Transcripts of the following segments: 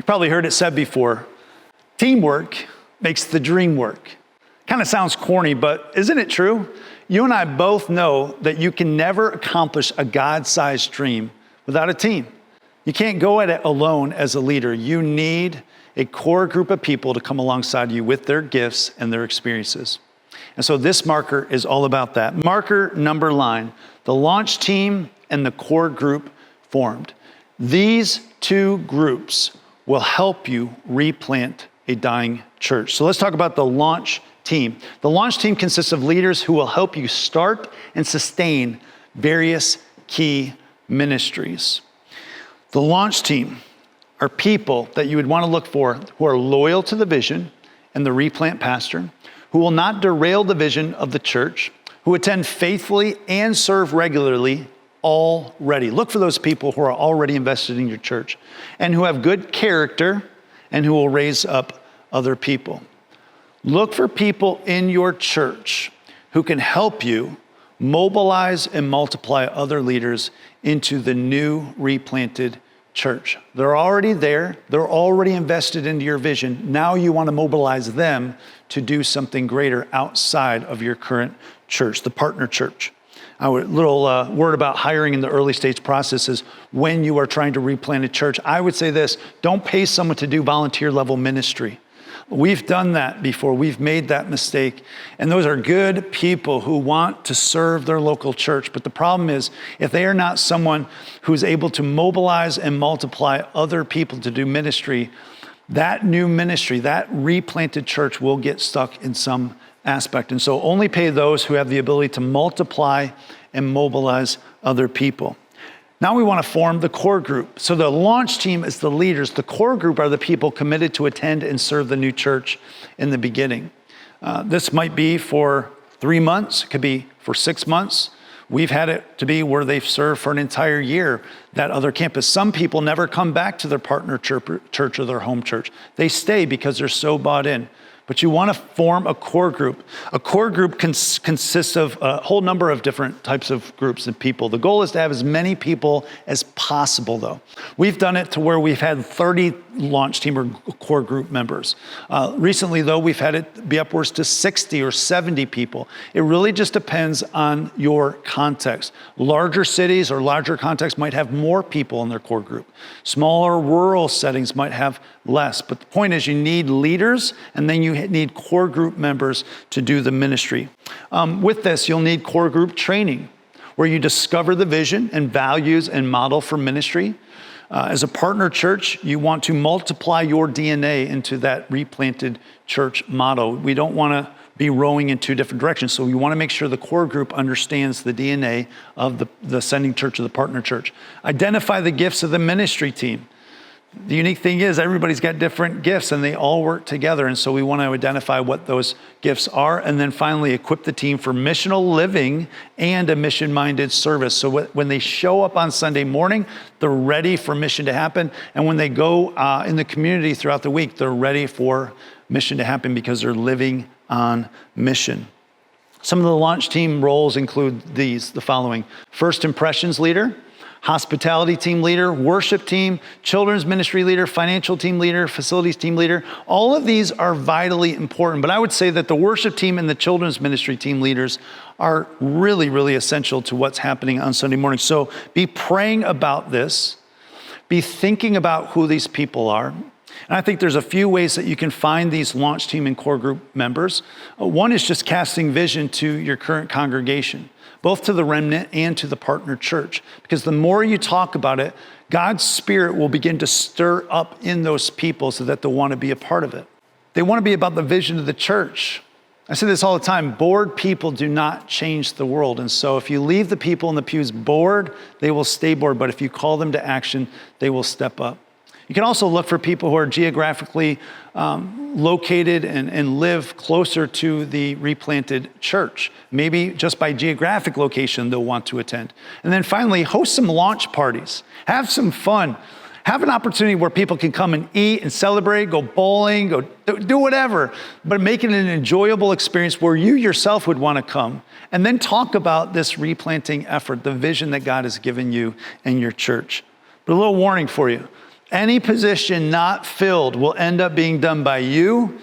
Probably heard it said before, teamwork makes the dream work. Kind of sounds corny, but isn't it true? You and I both know that you can never accomplish a God-sized dream without a team. You can't go at it alone as a leader. You need a core group of people to come alongside you with their gifts and their experiences. And so this marker is all about that. Marker number line, the launch team and the core group formed. These two groups will help you replant a dying church. So let's talk about the launch team. The launch team consists of leaders who will help you start and sustain various key ministries. The launch team are people that you would want to look for who are loyal to the vision and the replant pastor, who will not derail the vision of the church, who attend faithfully and serve regularly already. Look for those people who are already invested in your church and who have good character and who will raise up other people. Look for people in your church who can help you mobilize and multiply other leaders into the new replanted church. They're already there. They're already invested into your vision. Now you want to mobilize them to do something greater outside of your current church, the partner church. A little word about hiring in the early stage processes when you are trying to replant a church. I would say this, don't pay someone to do volunteer level ministry. We've done that before. We've made that mistake. And those are good people who want to serve their local church. But the problem is, if they are not someone who's able to mobilize and multiply other people to do ministry, that new ministry, that replanted church will get stuck in some aspect. And so only pay those who have the ability to multiply and mobilize other people. Now we want to form the core group. So the launch team is the leaders. The core group are the people committed to attend and serve the new church in the beginning. This might be for 3 months. It could be for 6 months. We've had it to be where they've served for an entire year, that other campus. Some people never come back to their partner church or their home church. They stay because they're so bought in. But you want to form a core group. A core group consists of a whole number of different types of groups and people. The goal is to have as many people as possible, though. We've done it to where we've had 30 launch team or core group members. Recently, though, we've had it be upwards to 60 or 70 people. It really just depends on your context. Larger cities or larger contexts might have more people in their core group. Smaller rural settings might have less. But the point is, you need leaders, and then you need core group members to do the ministry. With this, you'll need core group training, where you discover the vision and values and model for ministry. As a partner church, you want to multiply your DNA into that replanted church model. We don't want to be rowing in two different directions. So we want to make sure the core group understands the DNA of the sending church or the partner church. Identify the gifts of the ministry team. The unique thing is everybody's got different gifts and they all work together. And so we want to identify what those gifts are. And then finally, equip the team for missional living and a mission-minded service. So when they show up on Sunday morning, they're ready for mission to happen. And when they go in the community throughout the week, they're ready for mission to happen because they're living on mission. Some of the launch team roles include the following: first impressions leader, hospitality team leader, worship team, children's ministry leader, financial team leader, facilities team leader. All of these are vitally important, but I would say that the worship team and the children's ministry team leaders are really, really essential to what's happening on Sunday morning. So be praying about this, be thinking about who these people are. And I think there's a few ways that you can find these launch team and core group members. One is just casting vision to your current congregation, both to the remnant and to the partner church. Because the more you talk about it, God's Spirit will begin to stir up in those people so that they'll want to be a part of it. They want to be about the vision of the church. I say this all the time, bored people do not change the world. And so if you leave the people in the pews bored, they will stay bored. But if you call them to action, they will step up. You can also look for people who are geographically located and live closer to the replanted church. Maybe just by geographic location, they'll want to attend. And then finally, host some launch parties. Have some fun. Have an opportunity where people can come and eat and celebrate, go bowling, go do whatever, but make it an enjoyable experience where you yourself would want to come. And then talk about this replanting effort, the vision that God has given you and your church. But a little warning for you. Any position not filled will end up being done by you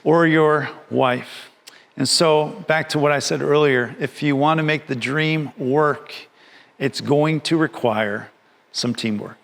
or your wife. And so, back to what I said earlier, if you want to make the dream work, it's going to require some teamwork.